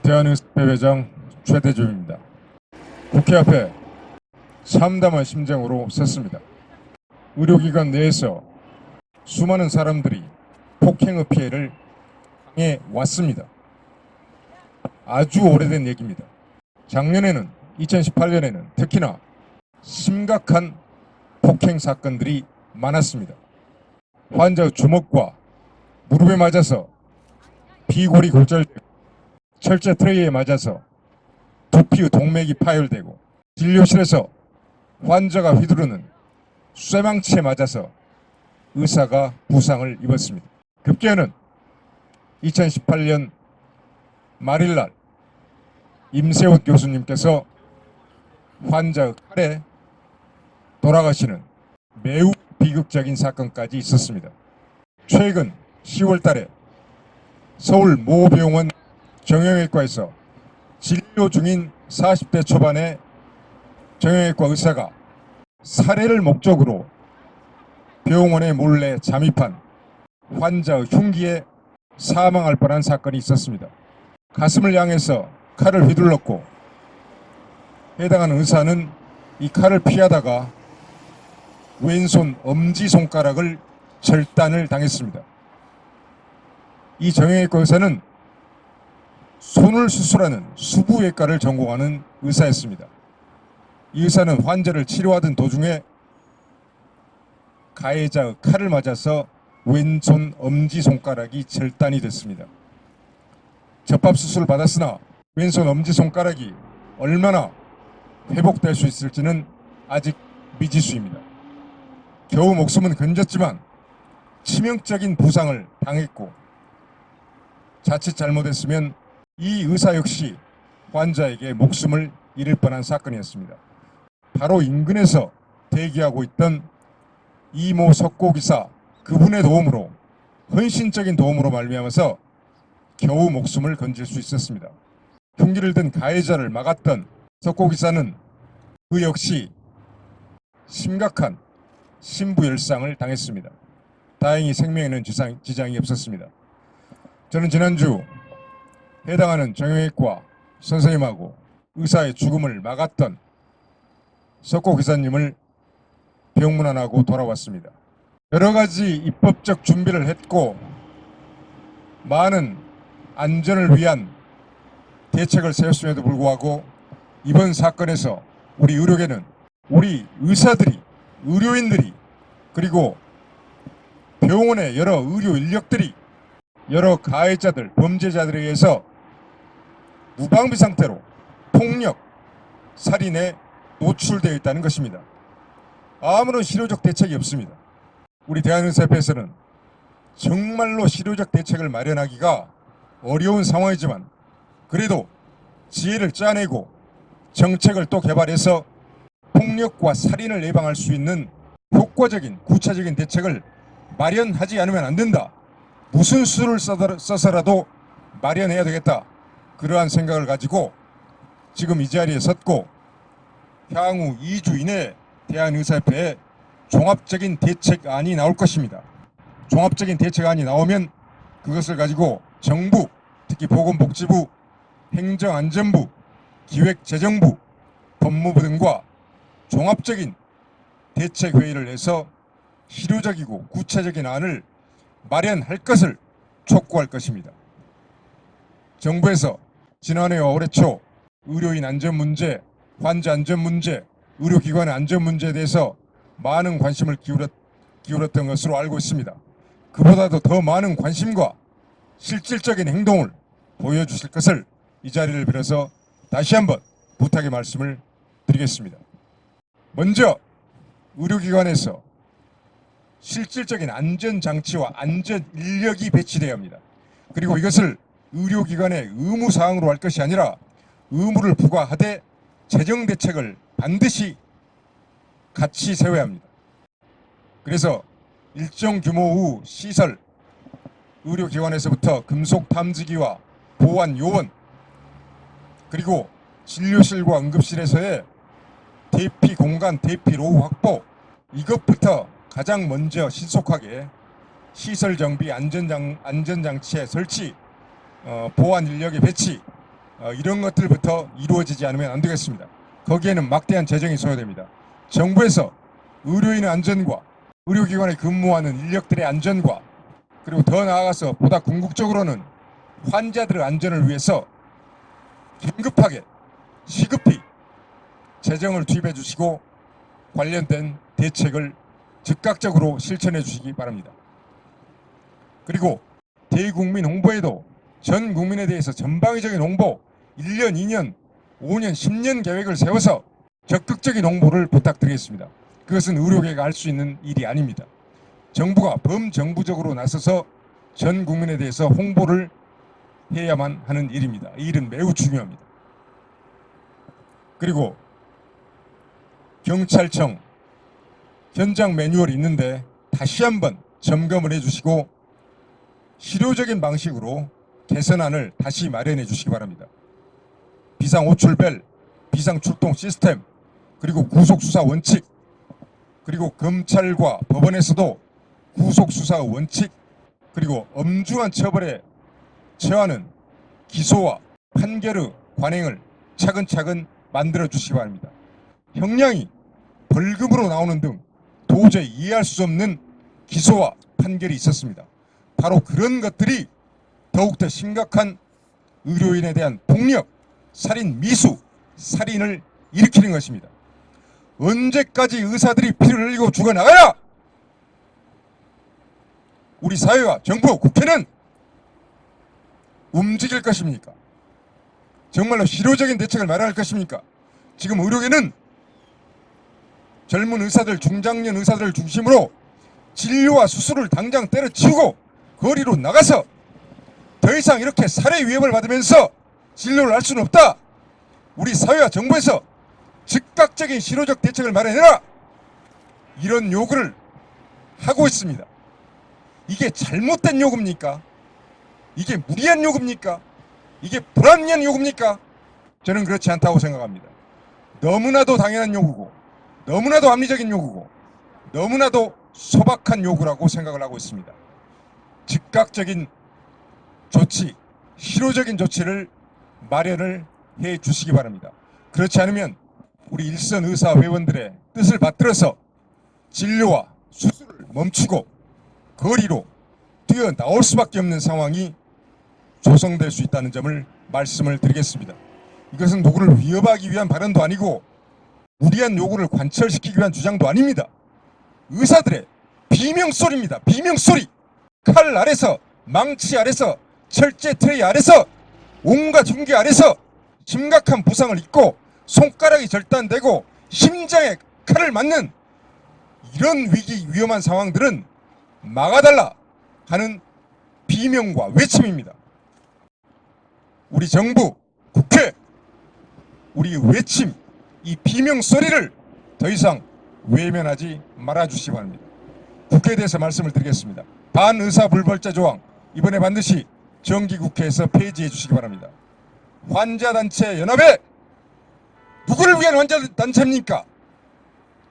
대한의사협회 회장 최대중입니다. 국회 앞에 참담한 심정으로 섰습니다. 의료기관 내에서 수많은 사람들이 폭행의 피해를 당해 왔습니다. 아주 오래된 얘기입니다. 작년에는 2018년에는 특히나 심각한 폭행 사건들이 많았습니다. 환자의 주먹과 무릎에 맞아서 비골이 골절되고 철제 트레이에 맞아서 두피의 동맥이 파열되고 진료실에서 환자가 휘두르는 쇠망치에 맞아서 의사가 부상을 입었습니다. 급기야는 2018년 말일날 임세훈 교수님께서 환자의 칼에 돌아가시는 매우 비극적인 사건까지 있었습니다. 최근 10월 달에 서울 모 병원 정형외과에서 진료 중인 40대 초반의 정형외과 의사가 살해를 목적으로 병원에 몰래 잠입한 환자의 흉기에 사망할 뻔한 사건이 있었습니다. 가슴을 향해서 칼을 휘둘렀고 해당하는 의사는 이 칼을 피하다가 왼손 엄지손가락을 절단을 당했습니다. 이 정형외과 의사는 손을 수술하는 수부외과를 전공하는 의사였습니다. 이 의사는 환자를 치료하던 도중에 가해자의 칼을 맞아서 왼손 엄지손가락이 절단이 됐습니다. 접합수술을 받았으나 왼손 엄지손가락이 얼마나 회복될 수 있을지는 아직 미지수입니다. 겨우 목숨은 건졌지만 치명적인 부상을 당했고 자칫 잘못했으면 이 의사 역시 환자에게 목숨을 잃을 뻔한 사건이었습니다. 바로 인근에서 대기하고 있던 이모 석고기사 그분의 도움으로 헌신적인 도움으로 말미암아서 겨우 목숨을 건질 수 있었습니다. 흉기를 든 가해자를 막았던 석고기사는 그 역시 심각한 심부열상을 당했습니다. 다행히 생명에는 지장이 없었습니다. 저는 지난주 해당하는 정형외과 선생님하고 의사의 죽음을 막았던 석고 기사님을 병문안하고 돌아왔습니다. 여러 가지 입법적 준비를 했고 많은 안전을 위한 대책을 세웠음에도 불구하고 이번 사건에서 우리 의료계는 우리 의사들이 의료인들이 그리고 병원의 여러 의료 인력들이 여러 가해자들 범죄자들에 의해서 무방비 상태로 폭력, 살인에 노출되어 있다는 것입니다. 아무런 실효적 대책이 없습니다. 우리 대한의사협회에서는 정말로 실효적 대책을 마련하기가 어려운 상황이지만 그래도 지혜를 짜내고 정책을 또 개발해서 폭력과 살인을 예방할 수 있는 효과적인 구체적인 대책을 마련하지 않으면 안 된다. 무슨 수를 써서라도 마련해야 되겠다. 그러한 생각을 가지고 지금 이 자리에 섰고 향후 2주 이내에 대한의사협회에 종합적인 대책안이 나올 것입니다. 종합적인 대책안이 나오면 그것을 가지고 정부, 특히 보건복지부, 행정안전부, 기획재정부, 법무부 등과 종합적인 대책회의를 해서 실효적이고 구체적인 안을 마련할 것을 촉구할 것입니다. 정부에서 지난해와 올해 초 의료인 안전 문제, 환자 안전 문제, 의료기관의 안전 문제에 대해서 많은 관심을 기울였던 것으로 알고 있습니다. 그보다도 더 많은 관심과 실질적인 행동을 보여주실 것을 이 자리를 빌어서 다시 한번 부탁의 말씀을 드리겠습니다. 먼저 의료기관에서 실질적인 안전장치와 안전인력이 배치되어야 합니다. 그리고 이것을 의료기관의 의무사항으로 할 것이 아니라 의무를 부과하되 재정대책을 반드시 같이 세워야 합니다. 그래서 일정 규모의 시설, 의료기관에서부터 금속 탐지기와 보안 요원, 그리고 진료실과 응급실에서의 대피 공간, 대피 로우 확보, 이것부터 가장 먼저 신속하게 시설 정비, 안전장치의 설치, 보안 인력의 배치, 이런 것들부터 이루어지지 않으면 안 되겠습니다. 거기에는 막대한 재정이 소요됩니다. 정부에서 의료인의 안전과 의료기관에 근무하는 인력들의 안전과 그리고 더 나아가서 보다 궁극적으로는 환자들의 안전을 위해서 긴급하게 시급히 재정을 투입해 주시고 관련된 대책을 즉각적으로 실천해 주시기 바랍니다. 그리고 대국민 홍보에도 전 국민에 대해서 전방위적인 홍보 1년, 2년, 5년, 10년 계획을 세워서 적극적인 홍보를 부탁드리겠습니다. 그것은 의료계가 할 수 있는 일이 아닙니다. 정부가 범정부적으로 나서서 전 국민에 대해서 홍보를 해야만 하는 일입니다. 이 일은 매우 중요합니다. 그리고 경찰청 현장 매뉴얼이 있는데 다시 한번 점검을 해주시고 실효적인 방식으로 개선안을 다시 마련해 주시기 바랍니다. 비상호출벨, 비상출동 시스템, 그리고 구속수사 원칙, 그리고 검찰과 법원에서도 구속수사 원칙, 그리고 엄중한 처벌에 처하는 기소와 판결의 관행을 차근차근 만들어 주시기 바랍니다. 형량이 벌금으로 나오는 등 도저히 이해할 수 없는 기소와 판결이 있었습니다. 바로 그런 것들이 더욱더 심각한 의료인에 대한 폭력, 살인, 미수, 살인을 일으키는 것입니다. 언제까지 의사들이 피를 흘리고 죽어나가야 우리 사회와 정부, 국회는 움직일 것입니까? 정말로 실효적인 대책을 마련할 것입니까? 지금 의료계는 젊은 의사들, 중장년 의사들을 중심으로 진료와 수술을 당장 때려치우고 거리로 나가서 더 이상 이렇게 살해 위협을 받으면서 진료를 할 수는 없다. 우리 사회와 정부에서 즉각적인 실효적 대책을 마련해라. 이런 요구를 하고 있습니다. 이게 잘못된 요구입니까? 이게 무리한 요구입니까? 이게 불합리한 요구입니까? 저는 그렇지 않다고 생각합니다. 너무나도 당연한 요구고 너무나도 합리적인 요구고 너무나도 소박한 요구라고 생각을 하고 있습니다. 즉각적인 조치, 실효적인 조치를 마련을 해 주시기 바랍니다. 그렇지 않으면 우리 일선 의사 회원들의 뜻을 받들어서 진료와 수술을 멈추고 거리로 뛰어나올 수밖에 없는 상황이 조성될 수 있다는 점을 말씀을 드리겠습니다. 이것은 누구를 위협하기 위한 발언도 아니고 무리한 요구를 관철시키기 위한 주장도 아닙니다. 의사들의 비명소리입니다. 비명소리. 칼 아래서, 망치 아래서, 철제 트레이 아래서, 온갖 흉기 아래서 심각한 부상을 입고 손가락이 절단되고 심장에 칼을 맞는 이런 위험한 상황들은 막아달라 하는 비명과 외침입니다. 우리 정부, 국회, 우리의 외침, 이 비명 소리를 더 이상 외면하지 말아주시기 바랍니다. 국회에 대해서 말씀을 드리겠습니다. 반의사불벌자 조항 이번에 반드시 정기국회에서 폐지해 주시기 바랍니다. 환자단체 연합회 누구를 위한 환자단체입니까?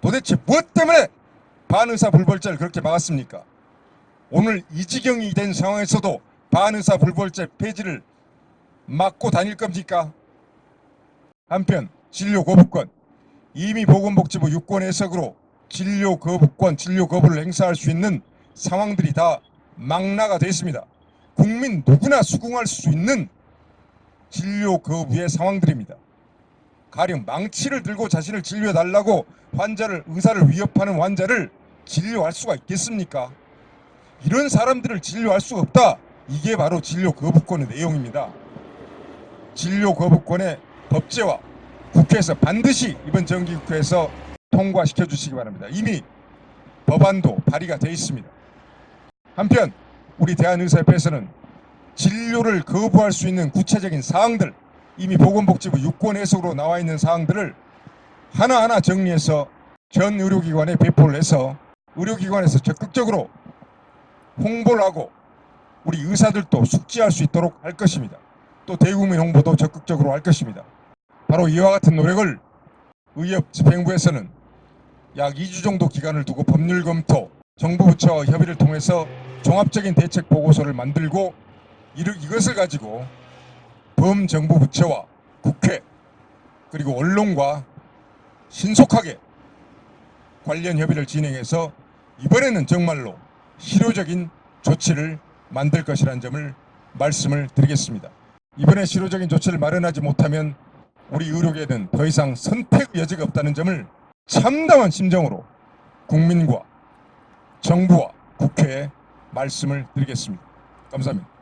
도대체 무엇 때문에 반의사불벌자를 그렇게 막았습니까? 오늘 이 지경이 된 상황에서도 반의사불벌자 폐지를 막고 다닐 겁니까? 한편 진료 거부권, 이미 보건복지부 유권 해석으로 진료 거부권, 진료 거부를 행사할 수 있는 상황들이 다 망라가 되어 있습니다. 국민 누구나 수긍할 수 있는 진료 거부의 상황들입니다. 가령 망치를 들고 자신을 진료해달라고 의사를 위협하는 환자를 진료할 수가 있겠습니까? 이런 사람들을 진료할 수가 없다. 이게 바로 진료 거부권의 내용입니다. 진료 거부권의 법제화 국회에서 반드시 이번 정기국회에서 통과시켜 주시기 바랍니다. 이미 법안도 발의가 되어 있습니다. 한편 우리 대한의사협회에서는 진료를 거부할 수 있는 구체적인 사항들, 이미 보건복지부 유권 해석으로 나와 있는 사항들을 하나하나 정리해서 전 의료기관에 배포를 해서 의료기관에서 적극적으로 홍보를 하고 우리 의사들도 숙지할 수 있도록 할 것입니다. 또 대국민 홍보도 적극적으로 할 것입니다. 바로 이와 같은 노력을 의협집행부에서는 약 2주 정도 기간을 두고 법률 검토, 정부 부처와 협의를 통해서 종합적인 대책 보고서를 만들고 이것을 가지고 범정부 부처와 국회 그리고 언론과 신속하게 관련 협의를 진행해서 이번에는 정말로 실효적인 조치를 만들 것이라는 점을 말씀을 드리겠습니다. 이번에 실효적인 조치를 마련하지 못하면 우리 의료계는 더 이상 선택 여지가 없다는 점을 참담한 심정으로 국민과 정부와 국회에 말씀을 드리겠습니다. 감사합니다.